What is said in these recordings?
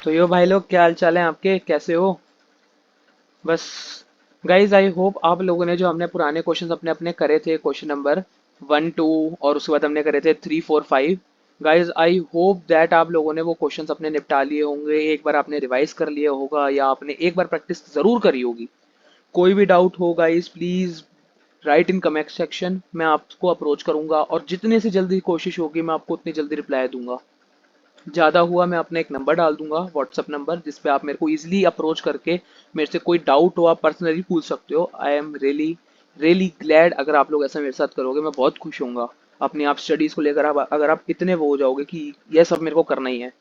तो यो भाई लोग, क्या हाल चाल है आपके? कैसे हो? बस गाइज, आई होप आप लोगों ने जो हमने पुराने क्वेश्चंस अपने अपने करे थे, क्वेश्चन नंबर 1 2 और उसके बाद हमने करे थे 3 4 5। गाइज, आई होप दैट आप लोगों ने वो क्वेश्चंस अपने निपटा लिए होंगे, एक बार आपने रिवाइज कर लिया होगा या आपने एक बार प्रैक्टिस जरूर करी होगी। कोई भी डाउट हो guys, please right in comment section, मैं आपको अप्रोच करूंगा और जितने से जल्दी कोशिश होगी मैं आपको उतनी जल्दी रिप्लाई दूंगा। ज़्यादा हुआ मैं अपना एक नंबर डाल दूंगा, व्हाट्सअप नंबर, जिस पे आप मेरे को इजीली अप्रोच करके मेरे से कोई डाउट हो आप पर्सनली पूछ सकते हो। I am really really glad अगर आप लोग ऐसा मेरे साथ करोगे, मैं बहुत खुश होऊंगा। अपनी आप स्टडीज़ को लेकर आप अगर आप इतने वो हो जाओगे कि ये सब मेरे को करना ही है।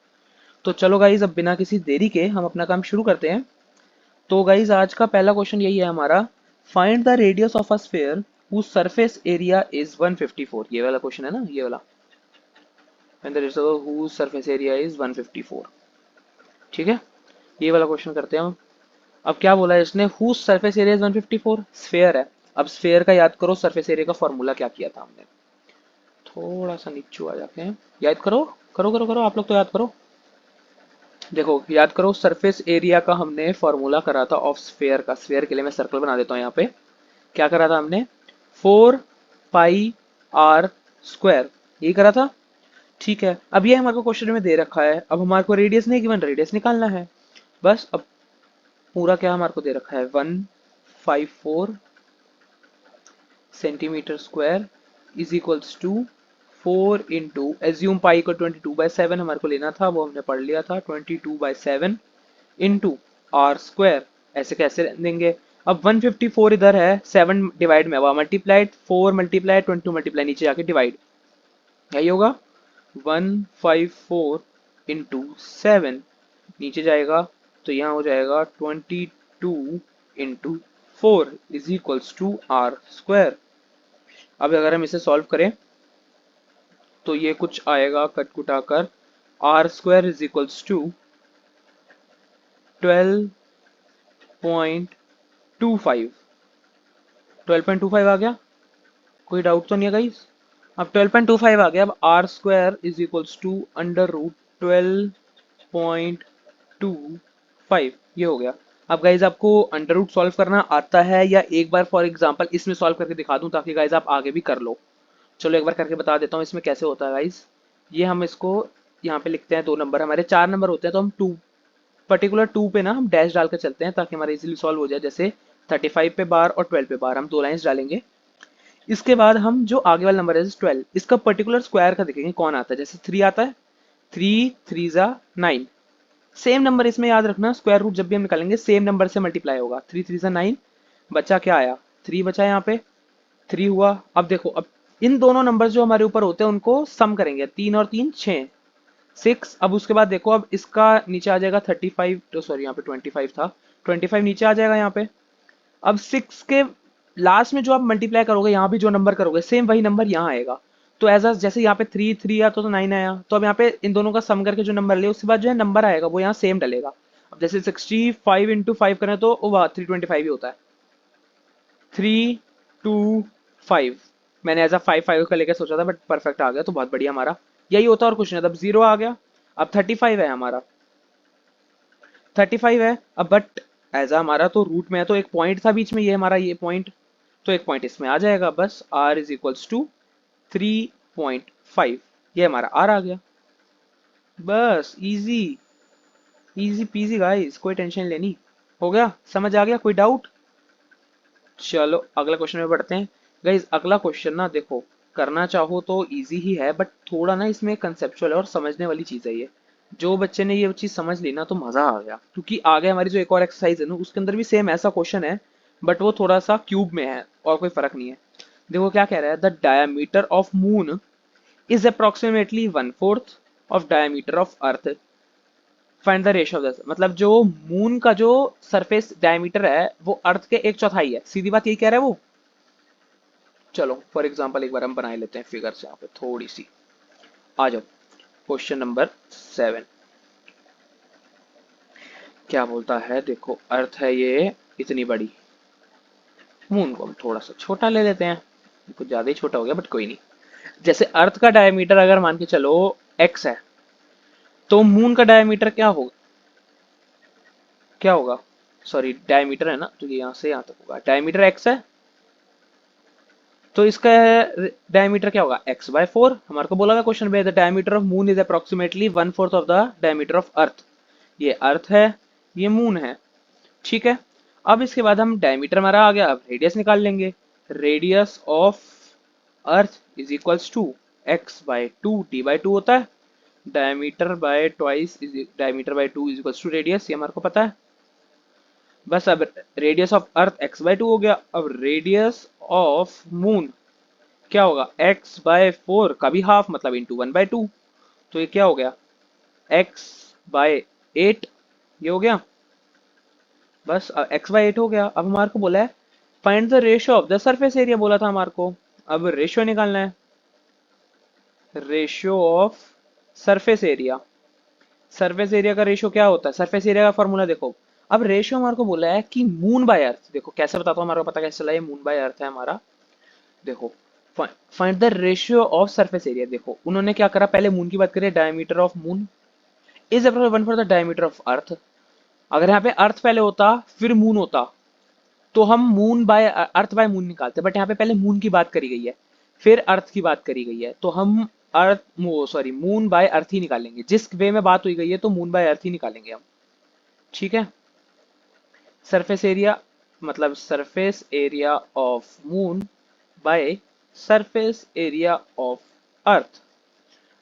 तो चलो गाइज, अब बिना किसी देरी के हम अपना काम शुरू करते हैं। तो गाइज, आज का पहला क्वेश्चन यही है हमारा। Find the radius of a sphere whose surface area is 154। ये वाला क्वेश्चन है ना, ये वाला। Find the radius of whose surface area is 154। ठीक है, ये वाला क्वेश्चन करते हैं हम। अब क्या बोला है इसने? Whose surface area is 154, sphere है। अब स्फेयर का याद करो, सरफेस एरिया का फॉर्मूला क्या किया था हमने। थोड़ा सा नीचे आ जाते हैं, याद करो। करो करो करो, आप लोग तो याद करो। देखो, याद करो, सरफेस एरिया का हमने फॉर्मूला करा था ऑफ स्फेयर का। स्फेयर के लिए मैं सर्कल बना देता हूँ यहाँ पे। क्या करा था हमने? 4 पाई r स्क्वायर, ये करा था। ठीक है, अब ये हमारे को क्वेश्चन में दे रखा है। अब हमारे को रेडियस नहीं गिवन, रेडियस निकालना है बस। अब पूरा क्या हमारे को दे रखा है? 154 centimetre square is equals to 4 into, assume pi को 22/7 हमारे को लेना था, वो हमने पढ़ लिया था। 22/7 इंटू आर स्क्वायर। ऐसे कैसे देंगे? अब 154 इधर है, 7 डिवाइड में हुआ, मल्टीप्लाइड 4 मल्टीप्लाई 22 मल्टीप्लाई नीचे जाके डिवाइड, यही होगा। 154 इंटू 7 नीचे जाएगा, तो यहाँ हो जाएगा 22 into 4 is equals to r square. अब अगर हम इसे सॉल्व करें तो ये कुछ आएगा कट कुटा कर। R square is equals to 12.25। 12.25 आ गया, कोई डाउट तो नहीं है गाइस? अब 12.25 आ गया। अब r square is equals to under root 12.25, ये हो गया। अब गाइज, आपको अंडर रूट सॉल्व करना आता है या एक बार फॉर एग्जांपल इसमें सॉल्व करके दिखा दूं, ताकि गाइज आप आगे भी कर लो? चलो एक बार करके बता देता हूँ इसमें कैसे होता है गाइज। ये हम इसको यहाँ पे लिखते हैं, 2 नंबर, हमारे 4 नंबर होते हैं, तो हम पर्टिकुलर 2 पे ना हम डैश डाल कर चलते हैं ताकि हमारा इजीली सॉल्व हो जाए। जैसे 35 पे बार और 12 पे बार, हम 2 लाइन्स डालेंगे। इसके बाद हम जो आगे वाला नंबर है 12, इसका पर्टिकुलर स्क्वायर का देखेंगे कौन आता है। जैसे 3 आता है, 3 3 जा 9। सेम नंबर इसमें याद रखना, स्क्वायर रूट जब भी हम निकालेंगे सेम नंबर से मल्टीप्लाई होगा। 3 3 जा 9, बचा क्या आया? 3 बचा यहाँ पे, 3 हुआ। अब देखो, अब इन दोनों नंबर जो हमारे ऊपर होते हैं उनको सम करेंगे, 3 और 3 6, 6। अब उसके बाद देखो, अब इसका नीचे आ जाएगा 35, तो सॉरी यहाँ पे 25 था, 25 नीचे आ जाएगा यहाँ पे। अब 6 के लास्ट में जो आप मल्टीप्लाई करोगे, यहाँ भी जो नंबर करोगे सेम वही नंबर यहाँ आएगा। तो एज जैसे यहाँ पे 3 3 आया तो 9 आया, तो अब यहाँ पे इन दोनों का सम करके जो नंबर ले उसके बाद जो है नंबर आएगा वो यहाँ सेम डलेगा। अब जैसे 65 इंटू 5 करें तो वह 325 ही होता है। 3 2 5, मैंने एज 5 5 का लेकर सोचा था बट परफेक्ट आ गया, तो बहुत बढ़िया हमारा यही होता है और कुछ नहीं। अब 0 आ गया। अब 35 है हमारा, 35 है। अब बट एज हमारा तो रूट में है, तो एक पॉइंट था बीच में, ये हमारा ये पॉइंट, तो एक पॉइंट इसमें आ जाएगा बस। r इज इक्वल्स टू 3.5, ये हमारा r आ गया। बस इजी, इजी पीजी गाइस, कोई टेंशन लेनी। हो गया, समझ आ गया? कोई डाउट? चलो अगला क्वेश्चन में बढ़ते हैं। गाइस, अगला क्वेश्चन ना देखो, करना चाहो तो इजी ही है बट थोड़ा ना इसमें कंसेप्चुअल है और समझने वाली चीज है ये। जो बच्चे ने ये चीज समझ ली ना तो मजा आ गया, क्योंकि आगे हमारी जो एक और एक्सरसाइज है ना उसके अंदर भी सेम ऐसा क्वेश्चन है, बट वो थोड़ा सा क्यूब में है और कोई फर्क नहीं है। देखो क्या कह रहा है, the diameter of moon is approximately 1/4 of diameter of earth. Find the ratio of this, मतलब जो मून का जो सरफेस डायमीटर है वो अर्थ के 1/4 है। सीधी बात यही कह रहा है वो। चलो फॉर एग्जांपल एक बार हम बना लेते हैं फिगर से यहाँ पे थोड़ी सी। आ जाओ, क्वेश्चन नंबर 7 क्या बोलता है? देखो, अर्थ है ये इतनी बड़ी, मून को हम थोड़ा सा छोटा ले लेते हैं, कुछ ज्यादा ही छोटा हो गया बट कोई नहीं। जैसे अर्थ का डायमीटर अगर मान के चलो x है, तो मून का डायमीटर क्या होगा? क्या होगा, सॉरी डायमीटर है ना, तो ये यहाँ से यहाँ तक होगा, डायमीटर एक्स है, तो इसका डायमीटर क्या होगा, एक्स बाय फोर। हमारे को बोला हुआ क्वेश्चन में the diameter of moon is approximately one fourth of the diameter of earth. ये अर्थ है, ये मून है, ठीक है। अब इसके बाद हम डायमीटर हमारा आ गया, अब रेडियस निकाल लेंगे। Radius of earth is equals to x by two d by two होता है, diameter by twice is diameter by two is equals to radius, ये हमारे को पता है। बस अब radius of earth x by two हो गया, अब रेडियस ऑफ मून क्या होगा, एक्स बाय फोर का भी हाफ मतलब इंटू वन बाय टू, तो ये क्या हो गया, एक्स बाय एट, ये हो गया। बस एक्स बाय एट हो गया। अब हमारे को बोला है find the ratio of the surface area, बोला था हमारे को, अब रेशियो निकालना है, ratio of surface area. Surface area का रेशियो क्या होता है, सरफेस एरिया का फॉर्मूला देखो। अब रेशियो हमारे को बोला है कि मून बाय अर्थ, देखो कैसे बताता हूँ, हमारे को पता कैसे चला, ये मून बाय अर्थ है हमारा। देखो find the ratio of surface area, देखो उन्होंने क्या करा, पहले मून की बात करें, diameter of moon is approx one for the diameter of earth. अगर यहाँ पे अर्थ पहले होता फिर मून होता तो हम moon by earth by moon निकालते, बट यहाँ पे पहले मून की बात करी गई है फिर अर्थ की बात करी गई है, तो हम अर्थ सॉरी मून बाय अर्थ ही निकालेंगे, जिस वे में बात हुई गई है तो मून बाय अर्थ ही निकालेंगे हम, ठीक है। सरफेस एरिया मतलब surface area of moon by surface area of earth.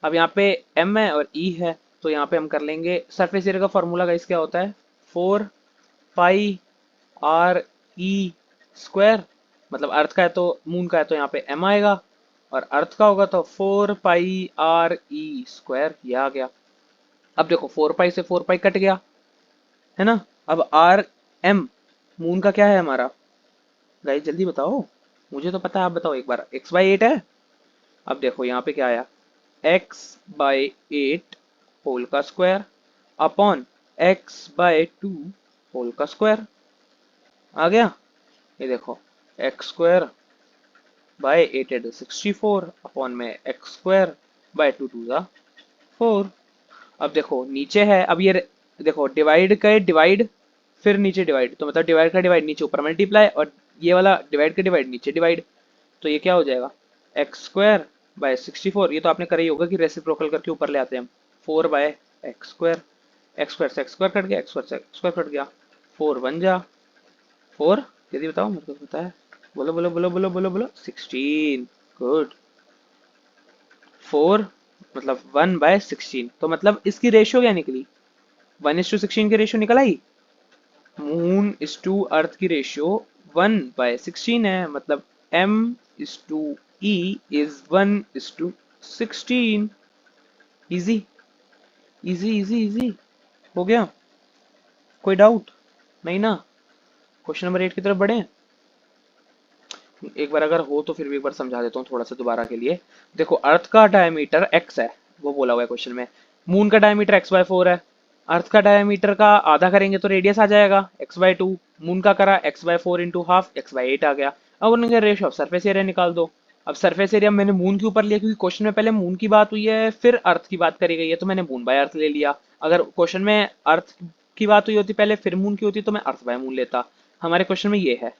अब यहाँ पे m है और e है, तो यहाँ पे हम कर लेंगे सरफेस एरिया का फॉर्मूला गाइस क्या होता है, four pi R E square, मतलब अर्थ का है तो मून का है तो यहाँ पे m आएगा, और अर्थ का होगा तो four pi R E square, ये आ गया। अब देखो फोर पाई से फोर पाई कट गया है ना, अब आर एम मून का क्या है हमारा, गाइस जल्दी बताओ, मुझे तो पता है, आप बताओ एक बार, एक्स बाई एट है। अब देखो यहाँ पे क्या आया, एक्स बाई एट होल का square upon x by two whole का स्क्वायर, आ गया। ये देखो x square by eight eight 64 upon में x square by two two ज़ा फोर। अब देखो नीचे है, अब ये देखो डिवाइड का डिवाइड फिर नीचे डिवाइड, तो मतलब डिवाइड का डिवाइड नीचे ऊपर मल्टीप्लाई, और ये वाला डिवाइड का डिवाइड नीचे डिवाइड, तो ये क्या हो जाएगा, एक्स स्क्वायर बाय 64, ये तो आपने करा ही होगा कि रेसिप्रोकल करके ऊपर ले आते हैं हम, four by x square, x square से एक्स स्क्वायर कट गया, एक्स स्क्वायर से एक्स स्क्वायर कट गया, फोर बन जा फोर, यदि बताओ मेरे को पता है, बोलो बोलो बोलो बोलो बोलो बोलो, 16, गुड। फोर मतलब वन बाय 16, तो मतलब इसकी रेशियो क्या निकली, वन इज टू 16 की रेशियो निकल आई, मून इज टू अर्थ की रेशियो वन बाय 16 है, मतलब m is to e is one is to 16। Easy easy easy easy हो गया, कोई डाउट नहीं ना। क्वेश्चन नंबर 8 की तरफ बढ़े, एक बार अगर हो तो फिर भी एक बार समझा देता हूँ थोड़ा सा दोबारा के लिए। देखो अर्थ का डायमीटर x है, वो बोला हुआ है क्वेश्चन में, मून का डायमीटर x बाय फोर है, अर्थ का डायमीटर का आधा करेंगे तो रेडियस आ जाएगा x बाय टू, मून का करा x by four into half x by eight आ गया। अब उन्होंने रेशियो ऑफ सरफेस एरिया निकाल दो। अब सरफेस एरिया मैंने मून के ऊपर लिया क्योंकि क्वेश्चन में पहले मून की बात हुई है फिर अर्थ की बात करी गई है, तो मैंने मून बाय अर्थ ले लिया। अगर क्वेश्चन में अर्थ की बात हुई होती पहले फिर मून की होती तो मैं अर्थ बाय मून लेता, हमारे क्वेश्चन में ये है,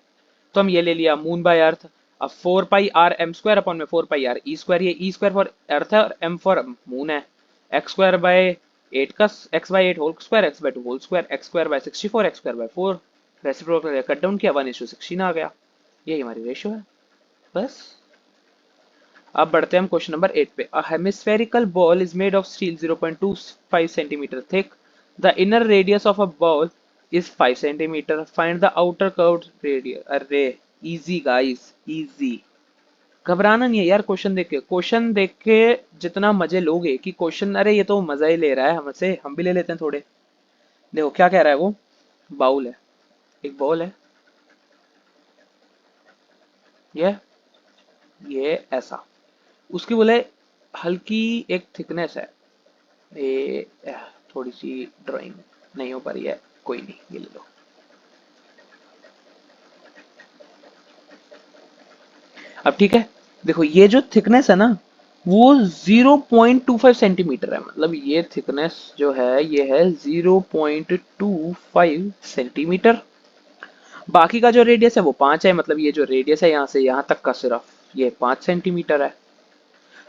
तो हम ये ले लिया मून बाय अर्थ। अब four pi R M square upon में four pi R E square, ये ई स्क्वायर फॉर अर्थ है और एम फॉर मून है, एक्स स्क्वायर बाय एट का x by eight whole square, x by two whole square, x square by 64, x square by four, reciprocal cut down किया, one is to 16 आ गया, यही हमारी ratio है। बस अब बढ़ते हैं हम क्वेश्चन नंबर 8 पे। A hemispherical bowl is made of steel 0.25 centimetre thick, the inner radius of a bowl is 5 centimetre, find the outer curved radius. अरे इजी गाइस इजी, घबराना नहीं है यार, क्वेश्चन देख के जितना मजे लोगे कि क्वेश्चन, अरे ये तो मजा ही ले रहा है हमसे, हम भी ले लेते हैं थोड़े। देखो क्या कह रहा है वो, बाउल है, एक बॉल है, ये ये ऐसा, उसकी बोले हल्की एक थिकनेस है, ये थोड़ी सी ड्राइंग नहीं हो पा रही है, कोई नहीं ये ले लो। अब ठीक है, देखो ये जो थिकनेस है ना, वो 0.25 सेंटीमीटर है, मतलब ये थिकनेस जो है ये है 0.25 सेंटीमीटर। बाकी का जो रेडियस है वो 5 है, मतलब ये जो रेडियस है यहाँ से यहाँ तक का सिर्फ ये 5 सेंटीमीटर है।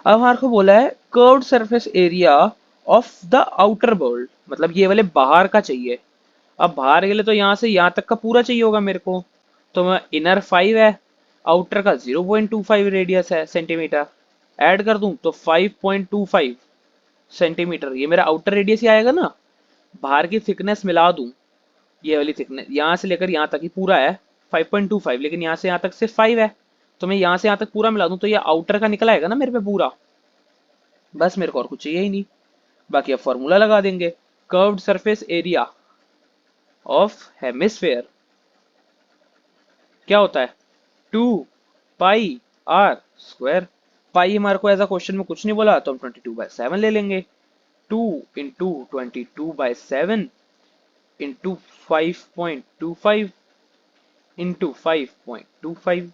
अब हमारे को बोला है curved surface area of the outer world, मतलब ये वाले बाहर का चाहिए। अब बाहर के लिए तो यहाँ से यहाँ तक का पूरा चाहिए होगा मेरे को, तो मैं इनर 5 है, आउटर का 0.25 रेडियस है सेंटीमीटर, ऐड कर दूं तो 5.25 सेंटीमीटर ये मेरा आउटर रेडियस ही आएगा ना। बाहर की थिकनेस मिला दूं, ये वाली थिकनेस यहाँ से लेकर यहाँ तक ही पूरा है 5.25, लेकिन यहाँ से यहाँ तक सिर्फ 5 है, तो मैं यहाँ से यहाँ तक पूरा मिला दूं तो ये आउटर का निकल आएगा ना मेरे पे पूरा। बस मेरे को और कुछ चाहिए ही नहीं, बाकी अब फॉर्मूला लगा देंगे। Curved surface area of hemisphere क्या होता है, 2 पाई r स्क्वायर। पाई हमारे को एज अ क्वेश्चन में कुछ नहीं बोला, तो हम 22/7 ले लेंगे। 2 × 22/7 इंटू 5.25 इंटू 5.25।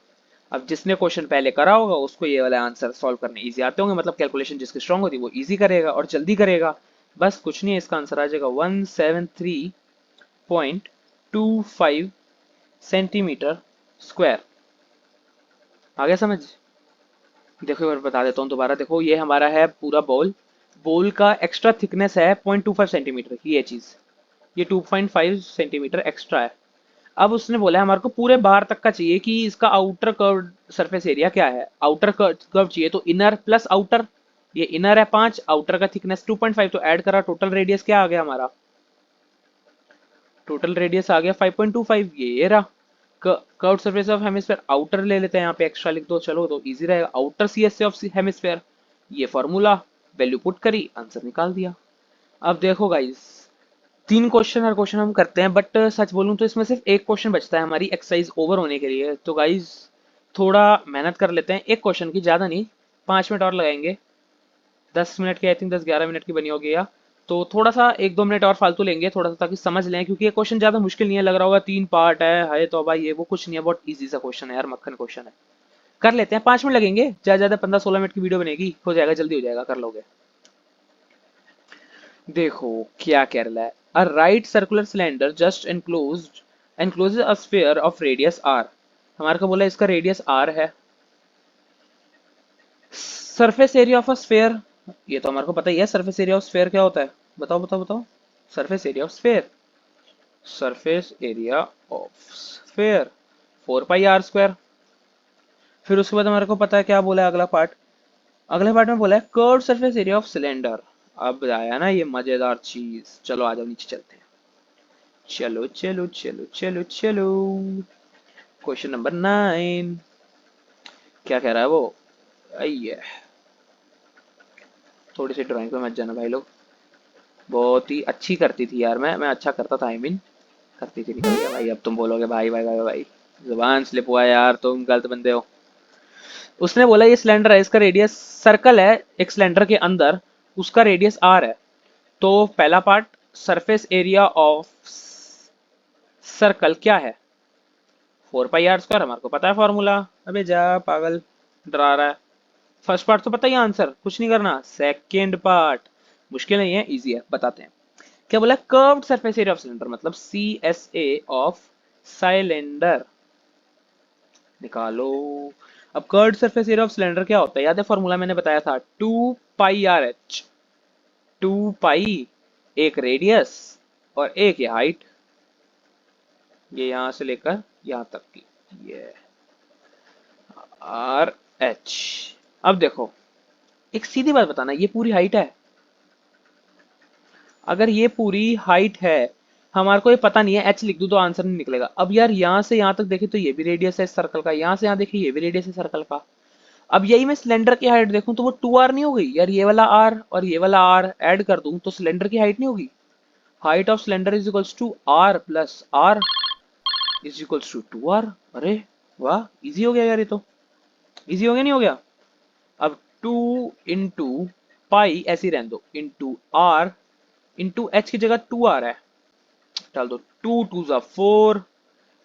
अब जिसने क्वेश्चन पहले करा होगा उसको ये वाला आंसर सॉल्व करने इजी आते होंगे, मतलब कैलकुलेशन जिसकी स्ट्रांग होती है वो इजी करेगा और जल्दी करेगा। बस कुछ नहीं है, इसका आंसर आ जाएगा 173.25 सेंटीमीटर स्क्वायर। आ गया समझ? देखो एक बार बता देता हूँ दोबारा, देखो ये हमारा है पूरा बॉल, बॉल का एक्स्ट्रा थिकनेस है 0.25 सेंटीमीटर की, ये चीज ये 2.5 सेंटीमीटर एक्स्ट्रा है। अब उसने बोला है हमारे को पूरे बाहर तक का चाहिए कि इसका आउटर कर्व सरफेस एरिया क्या है, आउटर कर्व चाहिए, तो इनर प्लस आउटर, ये इनर है 5, आउटर का थिकनेस 2.5, तो ऐड करा टोटल रेडियस क्या आ गया हमारा, टोटल रेडियस आ गया 5.25, ये रहा। Curve surface of hemisphere outer ले लेते हैं, यहाँ पे एक्स्ट्रा लिख दो चलो तो इजी रहेगा, आउटर सीएसए ऑफ हेमिस्फेयर, ये फॉर्मूला, वैल्यू पुट करी, आंसर निकाल दिया। अब देखो गाइस, 3 क्वेश्चन हर क्वेश्चन हम करते हैं, बट सच बोलूं तो इसमें सिर्फ एक क्वेश्चन बचता है हमारी एक्सरसाइज ओवर होने के लिए, तो गाइस थोड़ा मेहनत कर लेते हैं, एक क्वेश्चन की, ज़्यादा नहीं, 5 मिनट और लगाएंगे। 10 मिनट की आई थिंक 10-11 मिनट की बनी होगी या, तो थोड़ा सा 1-2 मिनट और फालतू लेंगे थोड़ा सा, ताकि समझ लें, क्योंकि ये क्वेश्चन ज़्यादा मुश्किल नहीं है, लग रहा होगा 3 पार्ट है तो भाई ये वो कुछ नहीं है, बहुत ईजी सा क्वेश्चन है यार, मक्खन क्वेश्चन है। कर लेते हैं, 5 मिनट लगेंगे, ज़्यादा ज़्यादा 15-16 मिनट की वीडियो बनेगी, हो जाएगा, जल्दी हो जाएगा, कर लोगे। देखो क्या कह रहा है, a right circular cylinder just encloses a sphere of radius r। हमारे को बोला इसका रेडियस r है। Surface area of a sphere, ये तो हमारे को पता ही है, सरफेस एरिया ऑफ स्फेयर क्या होता है, बताओ बताओ बताओ। Surface area of sphere, surface area of sphere 4 pi r square. फिर उसके बाद हमारे को पता है क्या बोला है अगला पार्ट, अगले पार्ट में बोला है curve surface area of cylinder. अब आया ना ये मजेदार चीज, चलो आ जाओ नीचे चलते हैं, चलो चलो चलो चलो चलो। क्वेश्चन नंबर 9, क्या कह रहा है वो, आइए, थोड़ी सी ड्राइंग पे मत जाना भाई लोग, बहुत ही अच्छी करती थी यार, मैं अच्छा करता था, आई मीन करती थी, निकल गया भाई, अब तुम बोलोगे भाई भाई भाई भाई, जुबान स्लिप हुआ यार, तुम गलत बंदे हो। उसने बोला ये सिलेंडर है, इसका रेडियस, सर्कल है एक सिलेंडर के अंदर, उसका रेडियस आर है, तो पहला part, surface area of circle क्या है, 4 पाई r स्क्वायर, हमारे को पता है फॉर्मूला। अबे जा पागल, डरा रहा है। फर्स्ट पार्ट तो पता ही आंसर, कुछ नहीं करना। सेकेंड पार्ट मुश्किल नहीं है, इजी है, बताते हैं। क्या बोला, curved surface area of cylinder, मतलब C S A of cylinder निकालो। अब curved surface area of cylinder क्या होता है, याद है फॉर्मूला मैंने बताया था, 2 पाई r h। 2 पाई एक रेडियस और एक ये हाइट, ये यहां से लेकर यहां तक की, ये RH। अब देखो एक सीधी बात बताना, ये पूरी हाइट है, अगर ये पूरी हाइट है, हमारे को ये पता नहीं है, h लिख दूं तो आंसर नहीं निकलेगा। अब यार यहाँ से यहाँ तक देखे तो ये भी रेडियस है इस सर्कल का, यहाँ से यहाँ देखे ये भी रेडियस है सर्कल का। अब यही मैं सिलेंडर की हाइट देखूं तो वो 2r नहीं हो गई यार, ये वाला r और ये वाला r ऐड कर दूं तो सिलेंडर की हाइट नहीं होगी। Height of cylinder is equals to r plus r is equals to 2r। अरे वाह, इजी हो गया यार, ये तो इजी हो गया, नहीं हो गया। अब 2 × पाई ऐसे ही रहने दो, इंटू r इंटू h की जगह 2r है, डाल दो, 2 × 2 = 4,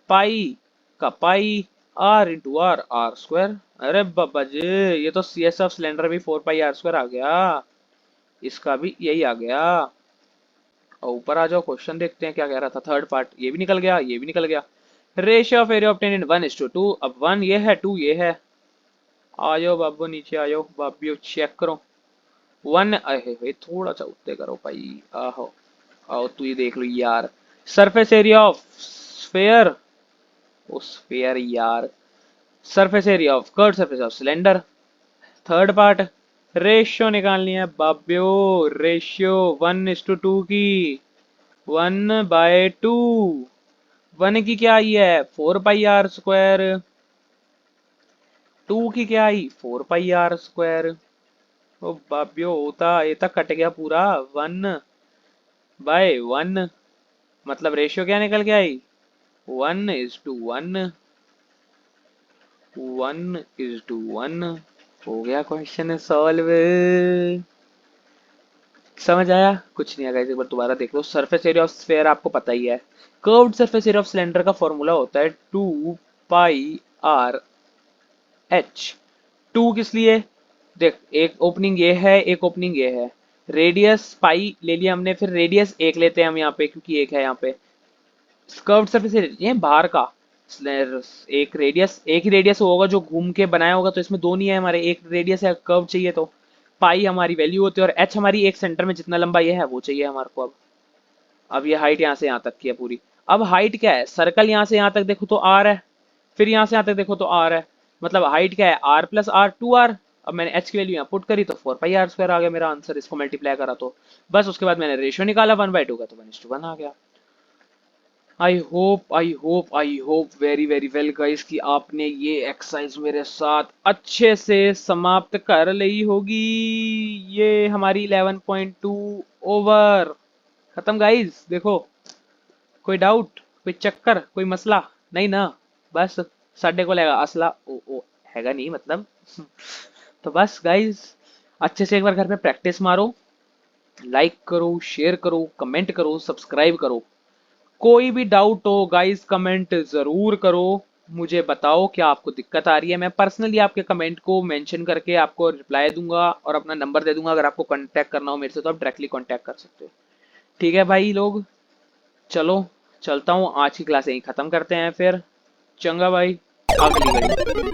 पाई का pi R into R, R square. अरे बाबा जी, ये तो सी एस ऑफ सिलेंडर भी 4 पाई आर स्क्वायर आ गया, इसका भी यही आ गया। और ऊपर आ जाओ, क्वेश्चन देखते हैं क्या कह रहा था। थर्ड पार्ट ये भी निकल गया, ये भी निकल गया। रेशियो ऑफ एरिया ऑब्टेन इन 1:2। अब 1 ये है, 2 ये है। आ जाओ बाबू, नीचे आ जाओ बाबियो, चेक करो। 1 अहे थोड़ा सा उत्ते करो भाई। आहो, आओ तू ये देख लो यार। Surface area of sphere, oh sphere यार। Surface area of curve surface of cylinder. Third part, ratio निकालनी है बाबियो। रेशियो 1:2 की, 1/2। 1 की क्या आई है, 4 पाई आर स्क्वायर। 2 की क्या आई, 4 पाई आर स्क्वायर। ओ बाबियो, होता ये तक कट गया पूरा। 1/1, मतलब रेशियो क्या निकल के आई, 1:1। 1:1 हो गया क्वेश्चन सॉल्व। समझ आया, कुछ नहीं आया guys, एक बार दोबारा देख लो। सरफेस एरिया ऑफ स्फेयर आपको पता ही है। Curved surface area of cylinder का फॉर्मूला होता है 2 पाई आर एच। 2 किस लिए, देख एक ओपनिंग ये है, एक ओपनिंग ये है। रेडियस पाई ले लिया हमने, फिर रेडियस एक लेते हैं हम यहाँ पे क्योंकि एक है यहाँ पे। कर्व्ड सरफेस एरिया ये बाहर का, एक ही रेडियस होगा जो घूम के बनाया होगा, तो इसमें दो नहीं है हमारे, एक रेडियस है, कर्व चाहिए तो पाई हमारी वैल्यू होती है, और एच हमारी एक सेंटर में जितना लंबा ये है वो चाहिए हमारे को। अब ये हाइट यहाँ से यहाँ तक की है पूरी। अब हाइट क्या है, सर्कल यहाँ से यहाँ तक देखो तो आर है, फिर यहाँ से यहाँ तक देखो तो आर है, मतलब हाइट क्या है, R+R 2R। अब मैंने एच की वैल्यू यहाँ पुट करी तो 4 पाई आर स्क्वायर आ गया मेरा आंसर, इसको मल्टीप्लाई करा तो बस। उसके बाद मैंने रेशियो निकाला 1/2 का, तो 1:1 आ गया। I hope very very well guys कि आपने ये एक्सरसाइज मेरे साथ अच्छे से समाप्त कर ली होगी। ये हमारी 11.2 ओवर खत्म गाइस। देखो, कोई डाउट, कोई चक्कर, कोई मसला नहीं ना, बस साडे को लेगा असला ओ हैगा नहीं मतलब। तो बस गाइस, अच्छे से एक बार घर पे प्रैक्टिस मारो, लाइक करो, शेयर करो, कमेंट करो, सब्सक्राइब करो। कोई भी डाउट हो गाइस कमेंट जरूर करो, मुझे बताओ क्या आपको दिक्कत आ रही है। मैं पर्सनली आपके कमेंट को मेंशन करके आपको रिप्लाई दूंगा और अपना नंबर दे दूंगा। अगर आपको कांटेक्ट करना हो मेरे से तो आप डायरेक्टली कांटेक्ट कर सकते हो। ठीक है भाई लोग, चलो चलता हूँ, आज की क्लास यहीं ख़त्म करते हैं फिर। चंगा भाई, अगली घड़ी।